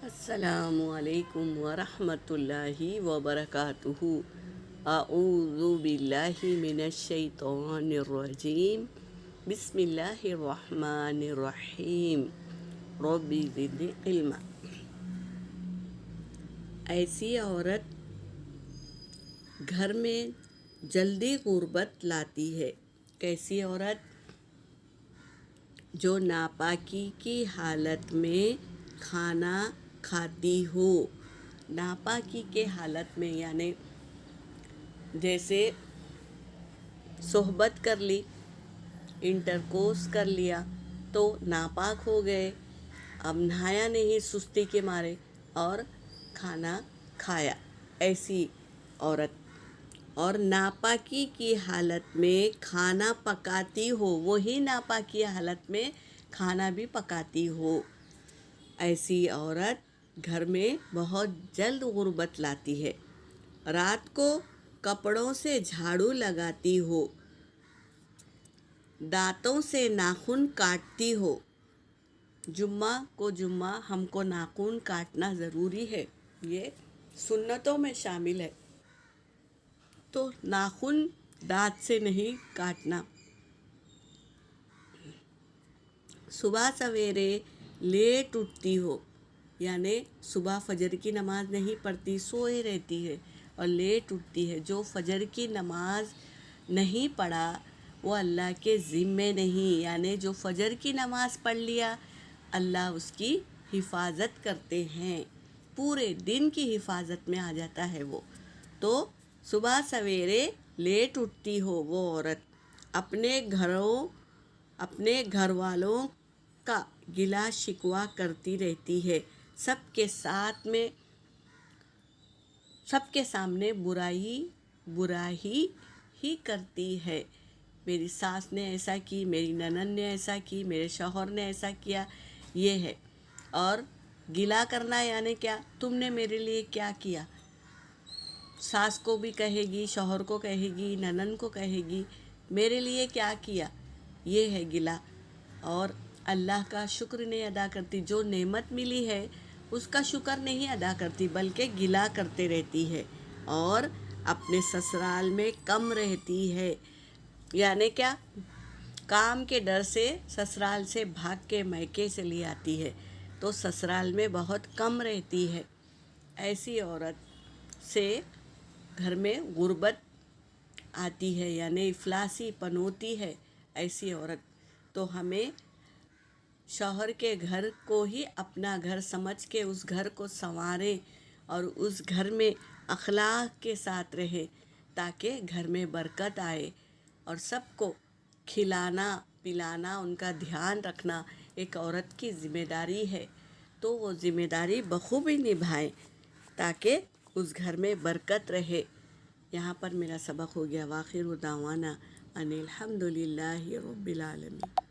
السلام علیکم ورحمۃ اللہ وبرکاتہ۔ اعوذ باللہ من الشیطان الرجیم، بسم اللہ الرحمن الرحیم، رب زدنی علما۔ ایسی عورت گھر میں جلدی غربت لاتی ہے۔ کیسی عورت؟ جو ناپاکی کی حالت میں کھانا کھاتی ہو۔ ناپاکی کے حالت میں یعنی جیسے صحبت کر لی، انٹرکورس کر لیا تو ناپاک ہو گئے، اب نہایا نہیں سستی کے مارے اور کھانا کھایا، ایسی عورت۔ اور ناپاکی کی حالت میں کھانا پکاتی ہو، وہی ناپاکی حالت میں کھانا بھی پکاتی ہو، ایسی عورت گھر میں بہت جلد غربت لاتی ہے۔ رات کو کپڑوں سے جھاڑو لگاتی ہو، دانتوں سے ناخن کاٹتی ہو۔ جمعہ کو ہم کو ناخن کاٹنا ضروری ہے، یہ سنتوں میں شامل ہے، تو ناخن دانت سے نہیں کاٹنا۔ صبح سویرے لیٹ اٹھتی ہو، یعنی صبح فجر کی نماز نہیں پڑھتی، سوئے رہتی ہے اور لیٹ اٹھتی ہے۔ جو فجر کی نماز نہیں پڑھا وہ اللہ کے ذمے نہیں، یعنی جو فجر کی نماز پڑھ لیا اللہ اس کی حفاظت کرتے ہیں، پورے دن کی حفاظت میں آ جاتا ہے وہ۔ تو صبح سویرے لیٹ اٹھتی ہو وہ عورت، اپنے گھر والوں کا گلا شکوہ کرتی رہتی ہے، سب کے سامنے برائی ہی کرتی ہے۔ میری ساس نے ایسا کی، میری نند نے ایسا کی، میرے شوہر نے ایسا کیا، یہ ہے۔ اور گلا کرنا یعنی کیا؟ تم نے میرے لیے کیا کیا؟ ساس کو بھی کہے گی، شوہر کو کہے گی، نند کو کہے گی، میرے لیے کیا کیا، یہ ہے گلا۔ اور اللہ کا شکر نہیں ادا کرتی، جو نعمت ملی ہے اس کا شکر نہیں ادا کرتی بلکہ گلا کرتے رہتی ہے، اور اپنے سسرال میں کم رہتی ہے، یعنی کیا؟ کام کے ڈر سے سسرال سے بھاگ کے میکے سے لے آتی ہے تو سسرال میں بہت کم رہتی ہے۔ ایسی عورت سے گھر میں غربت آتی ہے، یعنی افلاسی پنوتی ہے ایسی عورت۔ تو ہمیں شوہر کے گھر کو ہی اپنا گھر سمجھ کے اس گھر کو سنواریں اور اس گھر میں اخلاق کے ساتھ رہے، تاکہ گھر میں برکت آئے، اور سب کو کھلانا پلانا، ان کا دھیان رکھنا ایک عورت کی ذمہ داری ہے، تو وہ ذمہ داری بخوبی نبھائیں تاکہ اس گھر میں برکت رہے۔ یہاں پر میرا سبق ہو گیا۔ وآخر دعوانا ان الحمد للہ رب العالمین۔